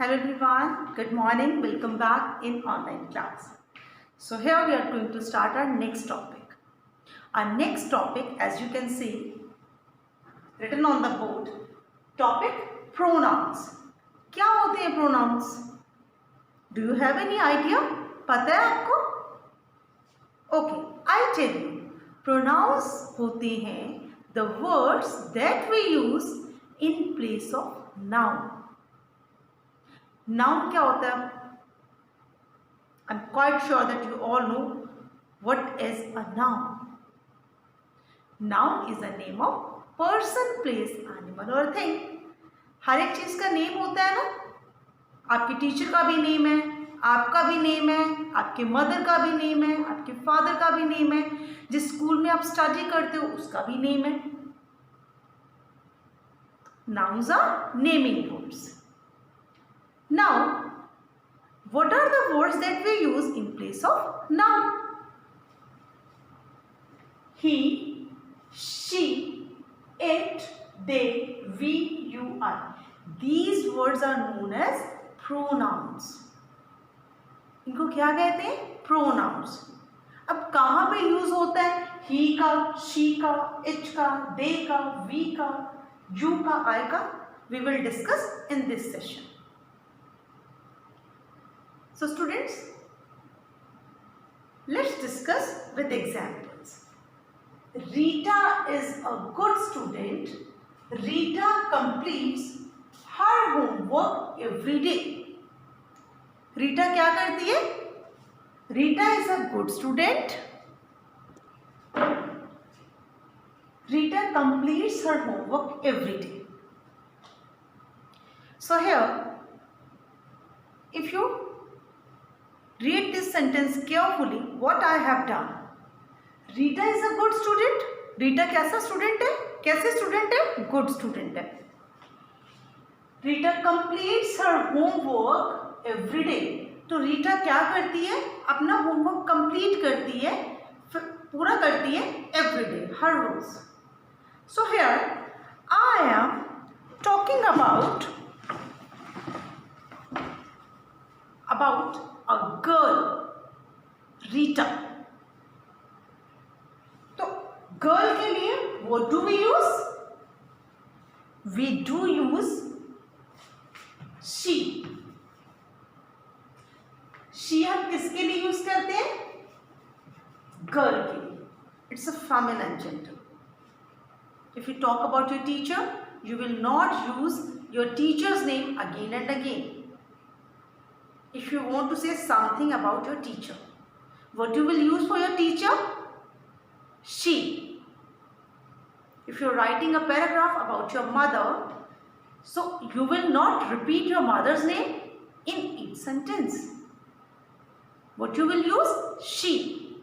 Hello everyone, good morning, welcome back in online class. So here we are going to start our next topic. Our next topic, as you can see written on the board, topic pronouns. क्या होते हैं pronouns? Do you have any idea? पता है आपको? Okay, I tell you. Pronouns होते हैं the words that we use in place of noun. Noun क्या होता है? I'm quite sure that you all know what is a noun. Noun is a name of person, place, animal or thing. हर एक चीज का name होता है ना. आपके टीचर का भी नेम है, आपका भी नेम है, आपके मदर का भी नेम है, आपके फादर का भी नेम है, जिस स्कूल में आप स्टडी करते हो उसका भी नेम है. Nouns are naming words. Now, what are the words that we use in place of noun? He, she, it, they, we, you, I. These words are known as pronouns. इनको क्या कहते हैं? Pronouns. अब कहाँ पे use होता है? He का, she का, it का, they का, we का, you का, I का. We will discuss in this session. So students, let's discuss with examples. Rita is a good student. Rita completes her homework every day. Rita क्या करती है? Rita is a good student. Rita completes her homework every day. So here, if you read this sentence carefully, what I have done. Rita is a good student. Rita कैसा student है? कैसे student है? Good student है. Rita completes her homework every day. तो रीटा क्या करती है? अपना होमवर्क कंप्लीट करती है, पूरा करती है every day, हर रोज. So here I am talking about a girl, Rita. तो गर्ल के लिए what do we use? We do use she. she हम किसके लिए यूज करते हैं? गर्ल के लिए. It's a feminine gender. If you talk about your teacher, you will not use your teacher's name again and again. If you want to say something about your teacher, what you will use for your teacher? She. If you are writing a paragraph about your mother, so you will not repeat your mother's name in each sentence. What you will use? She.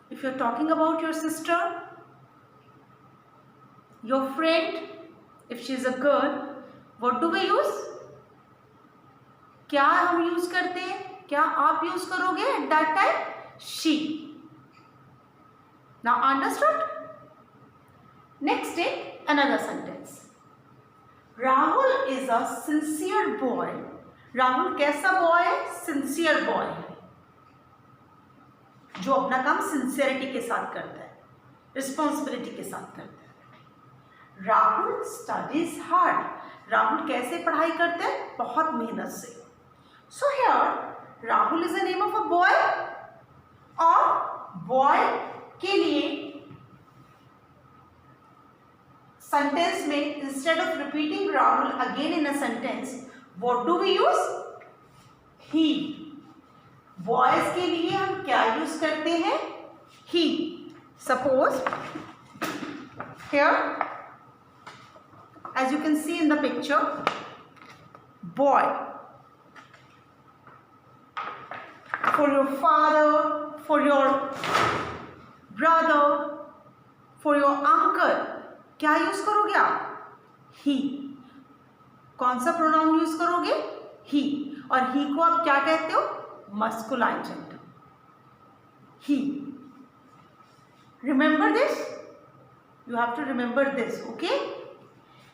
If you are talking about your sister, your friend, if she is a girl, what do we use? क्या हम use करते हैं? क्या आप use करोगे at that time? She. Now understood? Next, take another sentence. Rahul is a sincere boy. Rahul कैसा boy है? Sincere boy है, जो अपना काम सिंसियरिटी के साथ करता है, रिस्पॉन्सिबिलिटी के साथ करता है. Rahul studies hard. राहुल कैसे पढ़ाई करते हैं? बहुत मेहनत से. So here Rahul is the name of a boy, और boy के लिए sentence में instead of repeating Rahul again in a sentence, what do we use? He. Boys के लिए हम क्या यूज करते हैं? He. Suppose here, as you can see in the picture, boy. For your father, for your brother, for your uncle, क्या use करोगे आप? He. कौन सा प्रोनाउन यूज करोगे? He. और he को आप क्या कहते हो? Masculine gender. He. Remember this? You have to remember this, okay?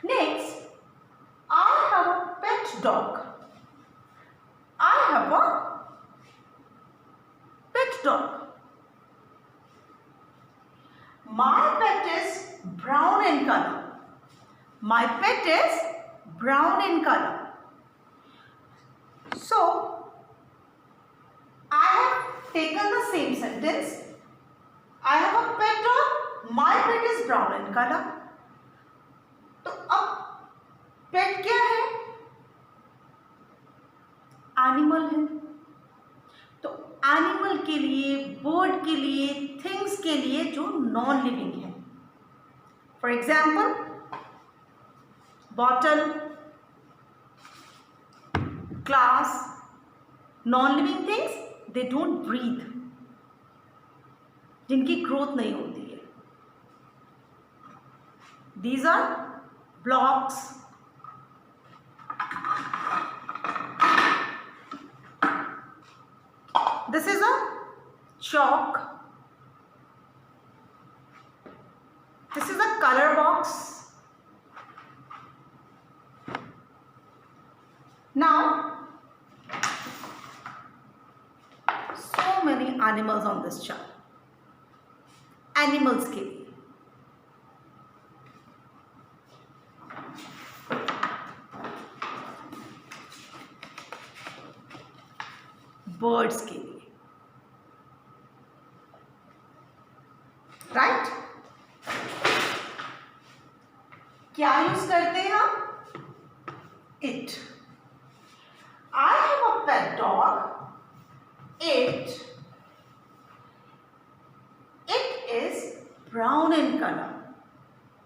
Next, I have a pet dog. I have a pet dog. My pet is brown in color. My pet is brown in color. So, I have taken the same sentence. I have a pet dog. My pet is brown in color. तो अब पेट क्या है? Animal है. तो animal के लिए, bird के लिए, थिंग्स के लिए जो नॉन लिविंग है. For example, bottle, glass, non living things, they don't breathe, जिनकी ग्रोथ नहीं होती है. These are blocks. This is a chalk. This is a color box. Now, so many animals on this chart. Animals के लिए. Birds के लिए. Right? क्या use करते हैं हम? It. I have a pet dog. It is brown in colour.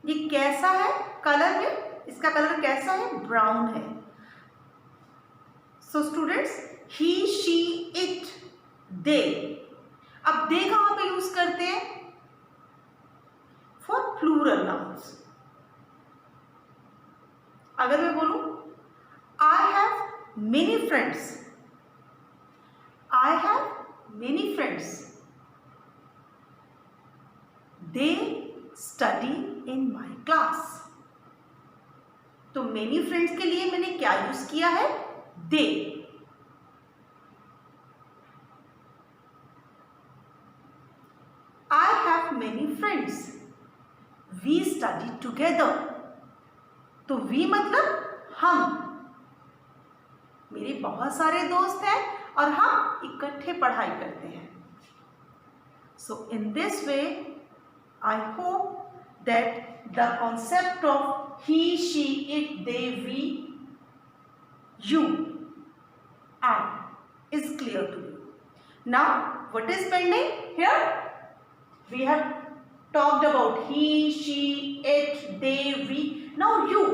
ये कैसा है कलर में? इसका कलर कैसा है? ब्राउन है. So students, he, she, it, they. अब दे कहां पे यूज करते हैं? For plural nouns. अगर मैं बोलूं I have many friends, I have many friends, they study in my class. तो मेनी फ्रेंड्स के लिए मैंने क्या यूज किया है? दे. I have many friends. We study together. तो we मतलब हम. मेरे बहुत सारे दोस्त हैं और हम इकट्ठे पढ़ाई करते हैं. So in this way, I hope that the concept of he, she, it, they, we, you, I is clear to you. Now, what is pending here? We have talked about he, she, it, they, we. Now you.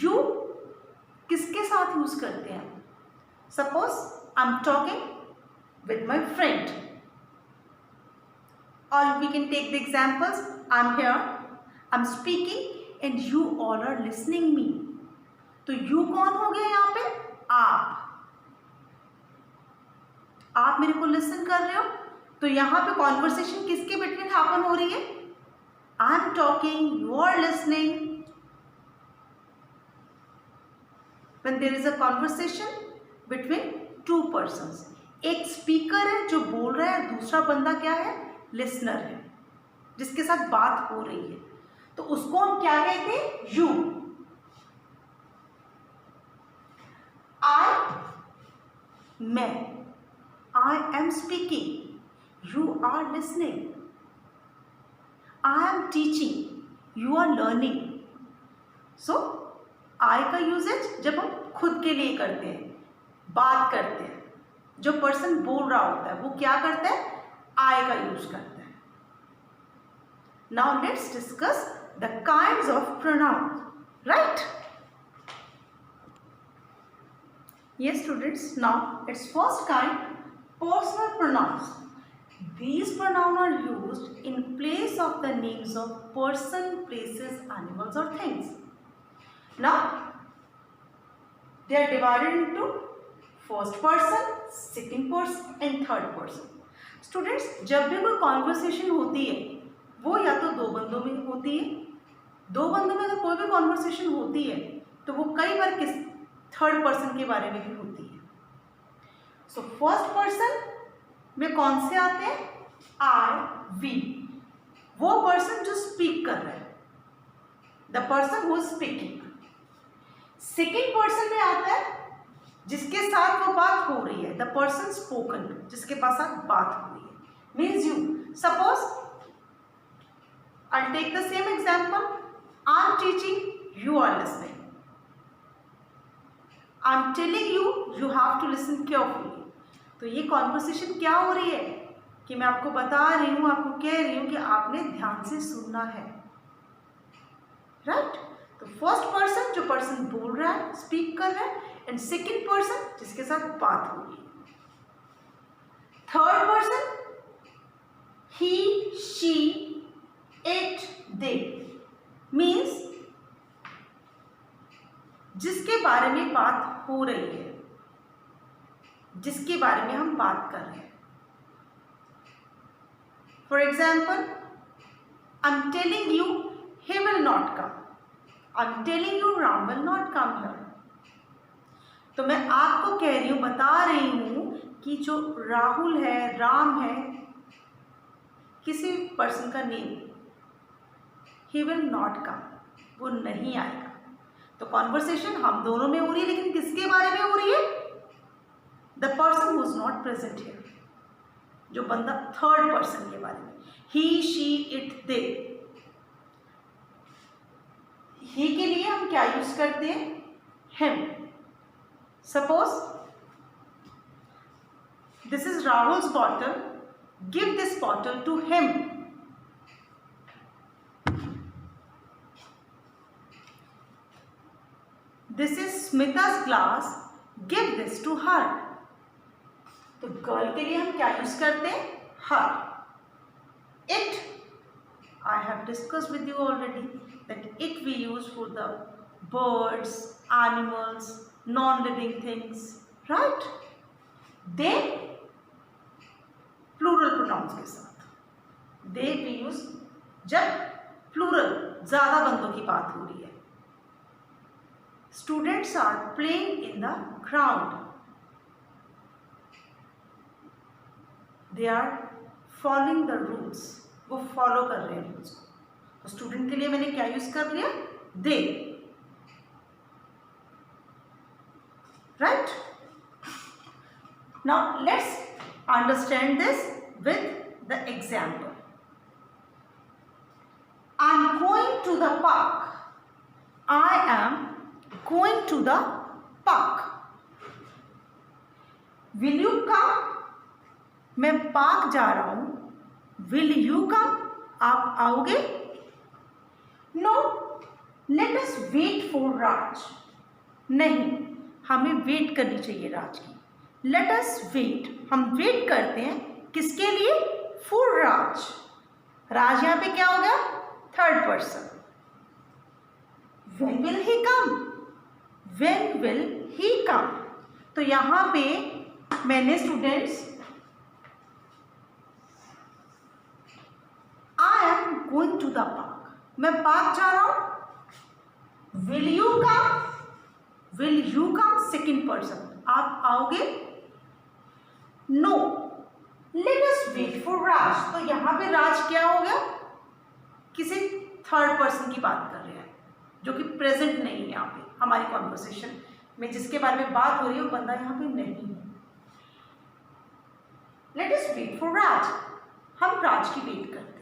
You किसके साथ use करते हैं? Suppose I'm talking with my friend. Or we can take the examples. I'm here, I'm speaking, and you all are listening me. तो you कौन हो गया यहाँ पे? आप. आप मेरे को लिसन कर रहे हो. तो यहाँ पे कॉन्वर्सेशन किसके बिटवीन हैपन हो रही है? I am talking, you are listening. When there is a conversation between two persons. एक स्पीकर है जो बोल रहा है, दूसरा बंदा क्या है? लिसनर है, जिसके साथ बात हो रही है. तो उसको हम क्या कहते हैं? यू. मैं. I am speaking. You are listening. I am teaching. You are learning. So, I का यूजेज जब हम खुद के लिए करते हैं, बात करते हैं, जो पर्सन बोल रहा होता है वो क्या करता है? I का यूज करता है. Now let's discuss the kinds of pronouns. Right? Yes, students. Now its first kind, personal pronouns. These pronouns are used in place of the names of person, places, animals or things. Now they are divided into first person, second person and third person. Students, जब भी कोई conversation होती है वो या तो दो बंदों में होती है दो बंदों में अगर कोई भी कॉन्वर्सेशन होती है तो वो कई बार किस थर्ड पर्सन के बारे में भी होती है। सो फर्स्ट पर्सन में कौन से आते हैं? आई, वी, वो पर्सन जो स्पीक कर रहा है, the person who is speaking. Second person में आता है जिसके साथ वो बात हो रही है, द पर्सन स्पोकन, जिसके पास साथ बात हो रही है। Means you, suppose I'll take the same example. I'm teaching, you are listening. I'm telling you, you have to listen carefully. तो ये कॉन्वर्सेशन क्या हो रही है कि मैं आपको बता रही हूँ, आपको कह रही हूँ कि आपने ध्यान से सुनना है, राइट? तो फर्स्ट पर्सन जो पर्सन बोल रहा है, स्पीक कर रहा है, एंड सेकेंड पर्सन जिसके साथ बात हो रही है। Third person he, she, it, they, means जिसके बारे में बात हो रही है, जिसके बारे में हम बात कर रहे हैं। For example, I am telling you he will not come. I am telling you Ram will not come here. तो मैं आपको कह रही हूँ, बता रही हूँ कि जो राहुल है, राम है, किसी पर्सन का name, he will not come, वो नहीं आएगा। तो कॉन्वर्सेशन हम दोनों में हो रही है, लेकिन किसके बारे में हो रही है? The person who is not present here, जो बंदा थर्ड पर्सन के बारे में, ही, शी, इट, दे। ही के लिए हम क्या यूज करते हैं? Him. Suppose this is Rahul's bottle, give this bottle to him. This is Smita's glass, give this to her. तो गर्ल के लिए हम क्या यूज करते हैं? Her. It, I have discussed with you already that it we use for the birds, animals, non-living things, right? They, plural pronouns के साथ, they we use जब plural ज़्यादा बंदों की बात हो रही है। Students are playing in the ground. They are following the rules. वो फॉलो कर रहे हैं रूल्स को। तो स्टूडेंट के लिए मैंने क्या यूज कर लिया? They, right? Now let's understand this with the example. I am going to the park. I am going to the park. Will you come? मैं पार्क जा रहा हूं। Will you come? आप आओगे? No. Let us wait for Raj. नहीं, हमें wait करनी चाहिए राज की। Let us wait. हम वेट करते हैं किसके लिए? For Raj. राज यहाँ पे क्या हो गया? Third person. When will he come? When will he come? तो यहाँ पे मैंने students going to the park, मैं पार्क जा रहा हूं। Will you come? Will you come second person, आप आओगे? No. Let us wait for Raj. तो यहां पे राज क्या हो गया? किसी थर्ड पर्सन की बात कर रहे हैं जो कि प्रेजेंट नहीं है यहाँ पे हमारी कॉन्वर्सेशन में, जिसके बारे में बात हो रही है वो बंदा यहाँ पे नहीं है। लेट अस वेट फॉर राज, हम राज की वेट करते हैं।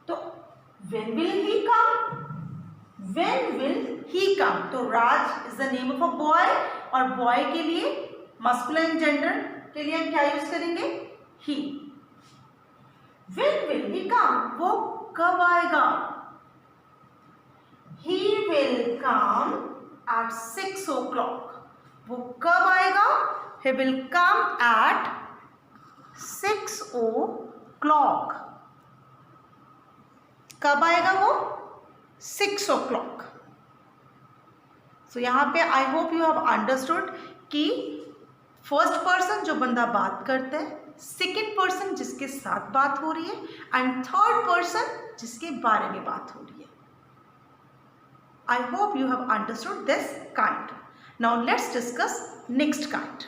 तो when will he come? When will he come? तो Raj is the name of a boy, और बॉय के लिए मस्कुलिन जेंडर के लिए हम क्या यूज करेंगे? he. When will he come? वो कब आएगा? He will come at 6 o'clock. वो कब आएगा? He will come at 6 o'clock. कब आएगा वो? 6 o'clock. सो यहाँ पे I hope you have understood कि फर्स्ट पर्सन जो बंदा बात करता है, सेकेंड पर्सन जिसके साथ बात हो रही है, एंड थर्ड पर्सन जिसके बारे में बात हो रही है। I hope you have understood this kind. Now let's discuss next kind.